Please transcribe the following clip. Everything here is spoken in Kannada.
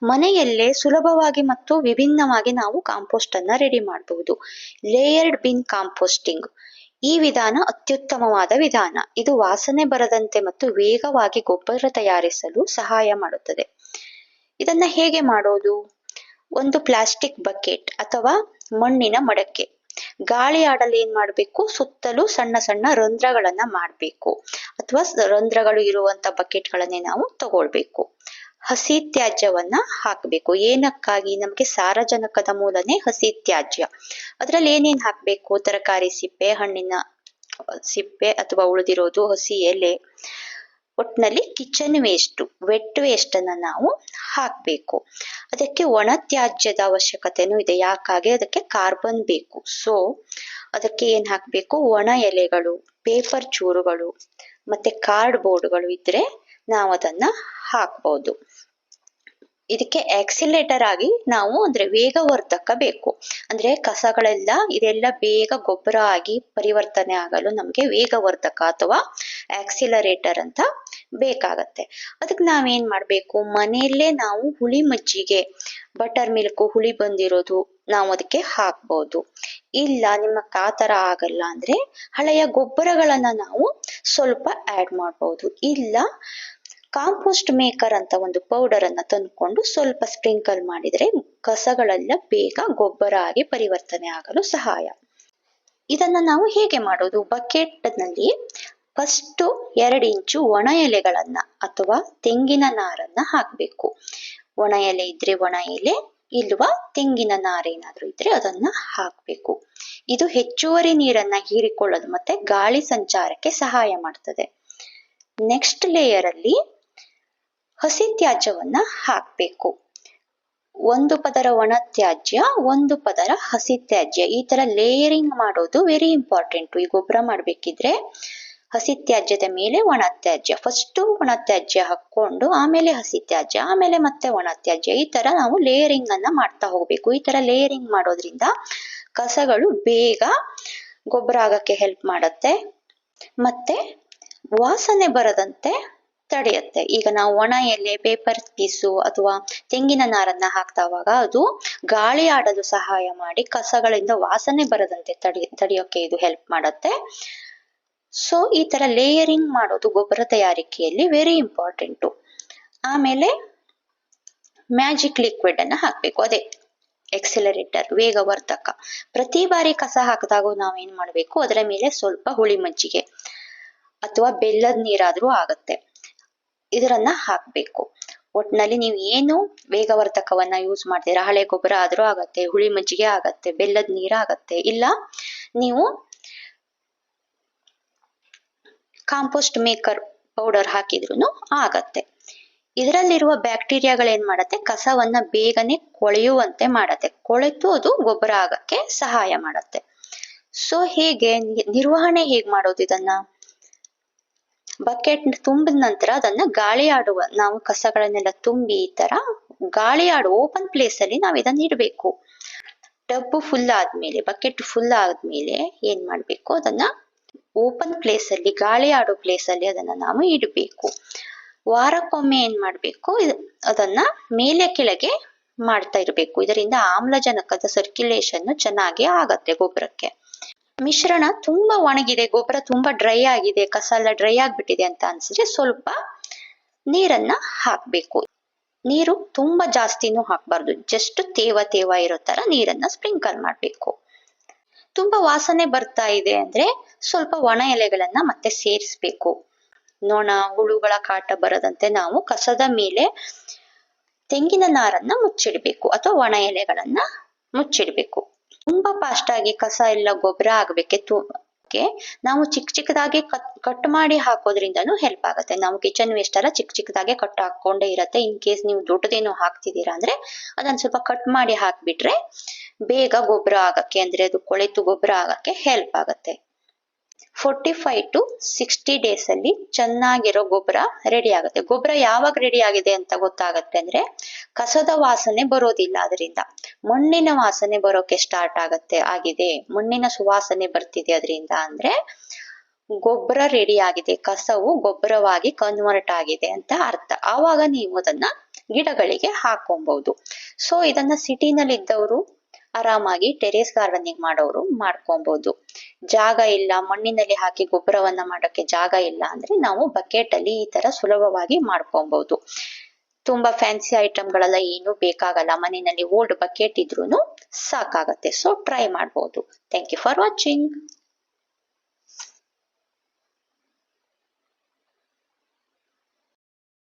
ಮನೆಯಲ್ಲೇ ಸುಲಭವಾಗಿ ಮತ್ತು ವಿಭಿನ್ನವಾಗಿ ನಾವು ಕಾಂಪೋಸ್ಟ್ ಅನ್ನ ರೆಡಿ ಮಾಡಬಹುದು. ಲೇಯರ್ಡ್ ಬಿನ್ ಕಾಂಪೋಸ್ಟಿಂಗ್ ಈ ವಿಧಾನ ಅತ್ಯುತ್ತಮವಾದ ವಿಧಾನ. ಇದು ವಾಸನೆ ಬರದಂತೆ ಮತ್ತು ವೇಗವಾಗಿ ಗೊಬ್ಬರ ತಯಾರಿಸಲು ಸಹಾಯ ಮಾಡುತ್ತದೆ. ಇದನ್ನ ಹೇಗೆ ಮಾಡೋದು? ಒಂದು ಪ್ಲಾಸ್ಟಿಕ್ ಬಕೆಟ್ ಅಥವಾ ಮಣ್ಣಿನ ಮಡಕೆ, ಗಾಳಿ ಆಡಲು ಏನ್ ಮಾಡ್ಬೇಕು, ಸುತ್ತಲೂ ಸಣ್ಣ ಸಣ್ಣ ರಂಧ್ರಗಳನ್ನ ಮಾಡ್ಬೇಕು ಅಥವಾ ರಂಧ್ರಗಳು ಇರುವಂತ ಬಕೆಟ್ ಗಳನ್ನೇ ನಾವು ತಗೊಳ್ಬೇಕು. ಹಸಿ ತ್ಯಾಜ್ಯವನ್ನ ಹಾಕ್ಬೇಕು. ಏನಕ್ಕಾಗಿ? ನಮ್ಗೆ ಸಾರಜನಕದ ಮೂಲನೇ ಹಸಿ ತ್ಯಾಜ್ಯ. ಅದ್ರಲ್ಲಿ ಏನೇನ್ ಹಾಕ್ಬೇಕು? ತರಕಾರಿ ಸಿಪ್ಪೆ, ಹಣ್ಣಿನ ಸಿಪ್ಪೆ ಅಥವಾ ಉಳಿದಿರೋದು, ಹಸಿ ಎಲೆ, ಒಟ್ನಲ್ಲಿ ಕಿಚನ್ ವೇಸ್ಟ್, ವೆಟ್ ವೇಸ್ಟ್ ಅನ್ನ ನಾವು ಹಾಕ್ಬೇಕು. ಅದಕ್ಕೆ ಒಣ ತ್ಯಾಜ್ಯದ ಅವಶ್ಯಕತೆನೂ ಇದೆ. ಯಾಕಾಗಿ? ಅದಕ್ಕೆ ಕಾರ್ಬನ್ ಬೇಕು. ಸೊ ಅದಕ್ಕೆ ಏನ್ ಹಾಕ್ಬೇಕು? ಒಣ ಎಲೆಗಳು, ಪೇಪರ್ ಚೂರುಗಳು ಮತ್ತೆ ಕಾರ್ಡ್ ಬೋರ್ಡ್ಗಳು ಇದ್ರೆ ನಾವು ಅದನ್ನ ಹಾಕ್ಬಹುದು. ಇದಕ್ಕೆ ಆಕ್ಸಿಲೇಟರ್ ಆಗಿ ನಾವು ಅಂದ್ರೆ ವೇಗವರ್ಧಕ ಬೇಕು. ಅಂದ್ರೆ ಕಸಗಳೆಲ್ಲ ಇದೆಲ್ಲ ಬೇಗ ಗೊಬ್ಬರ ಆಗಿ ಪರಿವರ್ತನೆ ಆಗಲು ನಮ್ಗೆ ವೇಗವರ್ಧಕ ಅಥವಾ ಆಕ್ಸಿಲರೇಟರ್ ಅಂತ ಬೇಕಾಗತ್ತೆ. ಅದಕ್ಕೆ ನಾವೇನ್ ಮಾಡ್ಬೇಕು? ಮನೆಯಲ್ಲೇ ನಾವು ಹುಳಿ ಮಜ್ಜಿಗೆ, ಬಟರ್ ಮಿಲ್ಕ್, ಹುಳಿ ಬಂದಿರೋದು ನಾವು ಅದಕ್ಕೆ ಹಾಕ್ಬಹುದು. ಇಲ್ಲ ನಿಮ್ಮಕ್ಕೆ ಆ ತರ ಆಗಲ್ಲ ಅಂದ್ರೆ ಹಳೆಯ ಗೊಬ್ಬರಗಳನ್ನ ನಾವು ಸ್ವಲ್ಪ ಆಡ್ ಮಾಡಬಹುದು. ಇಲ್ಲ ಕಾಂಪೋಸ್ಟ್ ಮೇಕರ್ ಅಂತ ಒಂದು ಪೌಡರ್ ಅನ್ನ ತಂದ್ಕೊಂಡು ಸ್ವಲ್ಪ ಸ್ಪ್ರಿಂಕಲ್ ಮಾಡಿದ್ರೆ ಕಸಗಳೆಲ್ಲ ಬೇಗ ಗೊಬ್ಬರ ಆಗಿ ಪರಿವರ್ತನೆ ಆಗಲು ಸಹಾಯ. ಇದನ್ನ ನಾವು ಹೇಗೆ ಮಾಡೋದು? ಬಕೆಟ್ ನಲ್ಲಿ ಫಸ್ಟ್ 2 ಇಂಚು ಒಣ ಎಲೆಗಳನ್ನ ಅಥವಾ ತೆಂಗಿನ ನಾರನ್ನ ಹಾಕ್ಬೇಕು. ಒಣ ಎಲೆ ಇದ್ರೆ ಒಣ ಎಲೆ, ಇಲ್ವಾ ತೆಂಗಿನ ನಾರೇನಾದ್ರೂ ಇದ್ರೆ ಅದನ್ನ ಹಾಕ್ಬೇಕು. ಇದು ಹೆಚ್ಚುವರಿ ನೀರನ್ನ ಹೀರಿಕೊಳ್ಳೋದು ಮತ್ತೆ ಗಾಳಿ ಸಂಚಾರಕ್ಕೆ ಸಹಾಯ ಮಾಡ್ತದೆ. ನೆಕ್ಸ್ಟ್ ಲೇಯರ್ ಅಲ್ಲಿ ಹಸಿ ತ್ಯಾಜ್ಯವನ್ನ ಹಾಕ್ಬೇಕು. ಒಂದು ಪದರ ಒಣ ತ್ಯಾಜ್ಯ, ಒಂದು ಪದರ ಹಸಿ ತ್ಯಾಜ್ಯ. ಈ ತರ ಲೇಯರಿಂಗ್ ಮಾಡೋದು ವೆರಿ ಇಂಪಾರ್ಟೆಂಟ್. ಈ ಗೊಬ್ಬರ ಮಾಡ್ಬೇಕಿದ್ರೆ ಹಸಿ ತ್ಯಾಜ್ಯದ ಮೇಲೆ ಒಣ ತ್ಯಾಜ್ಯ, ಫಸ್ಟ್ ಒಣ ತ್ಯಾಜ್ಯ ಹಾಕೊಂಡು ಆಮೇಲೆ ಹಸಿ ತ್ಯಾಜ್ಯ, ಆಮೇಲೆ ಮತ್ತೆ ಒಣ ತ್ಯಾಜ್ಯ. ಈ ತರ ನಾವು ಲೇಯರಿಂಗ್ ಅನ್ನ ಮಾಡ್ತಾ ಹೋಗ್ಬೇಕು. ಈ ತರ ಲೇಯರಿಂಗ್ ಮಾಡೋದ್ರಿಂದ ಕಸಗಳು ಬೇಗ ಗೊಬ್ಬರ ಆಗಕ್ಕೆ ಹೆಲ್ಪ್ ಮಾಡತ್ತೆ ಮತ್ತೆ ವಾಸನೆ ಬರದಂತೆ ತಡೆಯುತ್ತೆ. ಈಗ ನಾವು ಒಣ ಎಲೆ, ಪೇಪರ್ ಪೀಸು ಅಥವಾ ತೆಂಗಿನ ನಾರನ್ನ ಹಾಕ್ತಾವಾಗ ಅದು ಗಾಳಿ ಆಡಲು ಸಹಾಯ ಮಾಡಿ ಕಸಗಳಿಂದ ವಾಸನೆ ಬರದಂತೆ ತಡೆಯೋಕೆ ಇದು ಹೆಲ್ಪ್ ಮಾಡತ್ತೆ. ಸೊ ಈ ತರ ಲೇಯರಿಂಗ್ ಮಾಡೋದು ಗೊಬ್ಬರ ತಯಾರಿಕೆಯಲ್ಲಿ ವೆರಿ ಇಂಪಾರ್ಟೆಂಟು. ಆಮೇಲೆ ಮ್ಯಾಜಿಕ್ ಲಿಕ್ವಿಡ್ ಅನ್ನ ಹಾಕ್ಬೇಕು. ಅದೇ ಎಕ್ಸಿಲರೇಟರ್, ವೇಗವರ್ಧಕ. ಪ್ರತಿ ಬಾರಿ ಕಸ ಹಾಕಿದಾಗ ನಾವೇನ್ ಮಾಡ್ಬೇಕು? ಅದರ ಮೇಲೆ ಸ್ವಲ್ಪ ಹುಳಿ ಮಜ್ಜಿಗೆ ಅಥವಾ ಬೆಲ್ಲದ ನೀರಾದ್ರೂ ಆಗತ್ತೆ, ಇದರನ್ನ ಹಾಕ್ಬೇಕು. ಒಟ್ನಲ್ಲಿ ನೀವು ಏನು ವೇಗವರ್ಧಕವನ್ನ ಯೂಸ್ ಮಾಡ್ತೀರಾ, ಹಳೆ ಗೊಬ್ಬರ ಆದ್ರೂ ಆಗತ್ತೆ, ಹುಳಿ ಮಜ್ಜಿಗೆ ಆಗತ್ತೆ, ಬೆಲ್ಲದ ನೀರ ಆಗತ್ತೆ, ಇಲ್ಲ ನೀವು ಕಾಂಪೋಸ್ಟ್ ಮೇಕರ್ ಪೌಡರ್ ಹಾಕಿದ್ರು ಆಗತ್ತೆ. ಇದರಲ್ಲಿರುವ ಬ್ಯಾಕ್ಟೀರಿಯಾಗಳೇನ್ ಮಾಡತ್ತೆ? ಕಸವನ್ನ ಬೇಗನೆ ಕೊಳೆಯುವಂತೆ ಮಾಡತ್ತೆ. ಕೊಳೆತು ಅದು ಗೊಬ್ಬರ ಆಗಕ್ಕೆ ಸಹಾಯ ಮಾಡತ್ತೆ. ಸೊ ಹೇಗೆ ನಿರ್ವಹಣೆ ಹೇಗ್ ಮಾಡೋದು? ಇದನ್ನ ಬಕೆಟ್ ತುಂಬಿದ ನಂತರ ಅದನ್ನ ಗಾಳಿ ಆಡುವ, ನಾವು ಕಸಗಳನ್ನೆಲ್ಲ ತುಂಬಿ ಈ ತರ ಗಾಳಿ ಆಡುವ ಓಪನ್ ಪ್ಲೇಸ್ ಅಲ್ಲಿ ನಾವ್ ಇದನ್ನ ಇಡ್ಬೇಕು. ಟಬ್ ಫುಲ್ ಆದ್ಮೇಲೆ, ಬಕೆಟ್ ಫುಲ್ ಆದ್ಮೇಲೆ ಏನ್ ಮಾಡ್ಬೇಕು? ಅದನ್ನ ಓಪನ್ ಪ್ಲೇಸ್ ಅಲ್ಲಿ, ಗಾಳಿ ಆಡೋ ಪ್ಲೇಸ್ ಅಲ್ಲಿ ಅದನ್ನ ನಾವು ಇಡಬೇಕು. ವಾರಕ್ಕೊಮ್ಮೆ ಏನ್ ಮಾಡ್ಬೇಕು? ಅದನ್ನ ಮೇಲೆ ಕೆಳಗೆ ಮಾಡ್ತಾ ಇರ್ಬೇಕು. ಇದರಿಂದ ಆಮ್ಲಜನಕದ ಸರ್ಕ್ಯುಲೇಷನ್ ಚೆನ್ನಾಗಿ ಆಗತ್ತೆ ಗೊಬ್ಬರಕ್ಕೆ. ಮಿಶ್ರಣ ತುಂಬಾ ಒಣಗಿದೆ, ಗೊಬ್ಬರ ತುಂಬಾ ಡ್ರೈ ಆಗಿದೆ, ಕಸ ಎಲ್ಲ ಡ್ರೈ ಆಗ್ಬಿಟ್ಟಿದೆ ಅಂತ ಅನ್ಸಿದ್ರೆ ಸ್ವಲ್ಪ ನೀರನ್ನ ಹಾಕ್ಬೇಕು. ನೀರು ತುಂಬಾ ಜಾಸ್ತಿನೂ ಹಾಕ್ಬಾರ್ದು, ಜಸ್ಟ್ ತೇವ ಇರೋ ತರ ನೀರನ್ನ ಸ್ಪ್ರಿಂಕಲ್ ಮಾಡ್ಬೇಕು. ತುಂಬಾ ವಾಸನೆ ಬರ್ತಾ ಇದೆ ಅಂದ್ರೆ ಸ್ವಲ್ಪ ಒಣ ಎಲೆಗಳನ್ನ ಮತ್ತೆ ಸೇರಿಸ್ಬೇಕು. ನೊಣ, ಹುಳುಗಳ ಕಾಟ ಬರದಂತೆ ನಾವು ಕಸದ ಮೇಲೆ ತೆಂಗಿನ ನಾರನ್ನ ಮುಚ್ಚಿಡ್ಬೇಕು ಅಥವಾ ಒಣ ಎಲೆಗಳನ್ನ ಮುಚ್ಚಿಡ್ಬೇಕು. ತುಂಬಾ ಫಾಸ್ಟ್ ಆಗಿ ಕಸ ಎಲ್ಲ ಗೊಬ್ಬರ ಆಗ್ಬೇಕೆ ನಾವು ಚಿಕ್ಕದಾಗಿ ಕಟ್ ಮಾಡಿ ಹಾಕೋದ್ರಿಂದನೂ ಹೆಲ್ಪ್ ಆಗುತ್ತೆ. ನಾವು ಕಿಚನ್ ವೇಸ್ಟ್ ಎಲ್ಲ ಚಿಕ್ಕದಾಗೆ ಕಟ್ ಹಾಕೊಂಡೇ ಇರತ್ತೆ. ಇನ್ ಕೇಸ್ ನೀವು ದೊಡ್ಡದೇನು ಹಾಕ್ತಿದ್ದೀರಾ ಅಂದ್ರೆ ಅದನ್ನ ಸ್ವಲ್ಪ ಕಟ್ ಮಾಡಿ ಹಾಕ್ಬಿಟ್ರೆ ಬೇಗ ಗೊಬ್ಬರ ಆಗಕ್ಕೆ, ಅಂದ್ರೆ ಅದು ಕೊಳೆತು ಗೊಬ್ಬರ ಆಗಕ್ಕೆ ಹೆಲ್ಪ್ ಆಗತ್ತೆ. 45 to 60 days ಅಲ್ಲಿ ಚೆನ್ನಾಗಿರೋ ಗೊಬ್ಬರ ರೆಡಿ ಆಗುತ್ತೆ. ಗೊಬ್ಬರ ಯಾವಾಗ ರೆಡಿ ಆಗಿದೆ ಅಂತ ಗೊತ್ತಾಗತ್ತೆ ಅಂದ್ರೆ ಕಸದ ವಾಸನೆ ಬರೋದಿಲ್ಲ, ಅದರಿಂದ ಮಣ್ಣಿನ ವಾಸನೆ ಬರೋಕೆ ಸ್ಟಾರ್ಟ್ ಆಗಿದೆ, ಮಣ್ಣಿನ ಸುವಾಸನೆ ಬರ್ತಿದೆ ಅದರಿಂದ ಅಂದ್ರೆ ಗೊಬ್ಬರ ರೆಡಿ ಆಗಿದೆ, ಕಸವು ಗೊಬ್ಬರವಾಗಿ ಕನ್ವರ್ಟ್ ಆಗಿದೆ ಅಂತ ಅರ್ಥ. ಆವಾಗ ನೀವು ಅದನ್ನ ಗಿಡಗಳಿಗೆ ಹಾಕೊಬಹುದು. ಸೊ ಇದನ್ನ ಸಿಟಿನಲ್ಲಿ ಇದ್ದವರು ಆರಾಮಾಗಿ ಟೆರೇಸ್ ಗಾರ್ಡನಿಂಗ್ ಮಾಡೋರು ಮಾಡ್ಕೊಬಹುದು. ಜಾಗ ಇಲ್ಲ, ಮಣ್ಣಿನಲ್ಲಿ ಹಾಕಿ ಗೊಬ್ಬರವನ್ನ ಮಾಡೋಕೆ ಜಾಗ ಇಲ್ಲ ಅಂದ್ರೆ ನಾವು ಬಕೆಟ್ ಅಲ್ಲಿ ಈ ತರ ಸುಲಭವಾಗಿ ಮಾಡ್ಕೊಬಹುದು. ತುಂಬಾ ಫ್ಯಾನ್ಸಿ ಐಟಮ್ಗಳೆಲ್ಲ ಏನು ಬೇಕಾಗಲ್ಲ, ಮನೆಯಲ್ಲಿ ಓಲ್ಡ್ ಬಕೆಟ್ ಇದ್ರೂನು ಸಾಕಾಗತ್ತೆ. ಸೊ ಟ್ರೈ ಮಾಡಬಹುದು. Thank you for watching.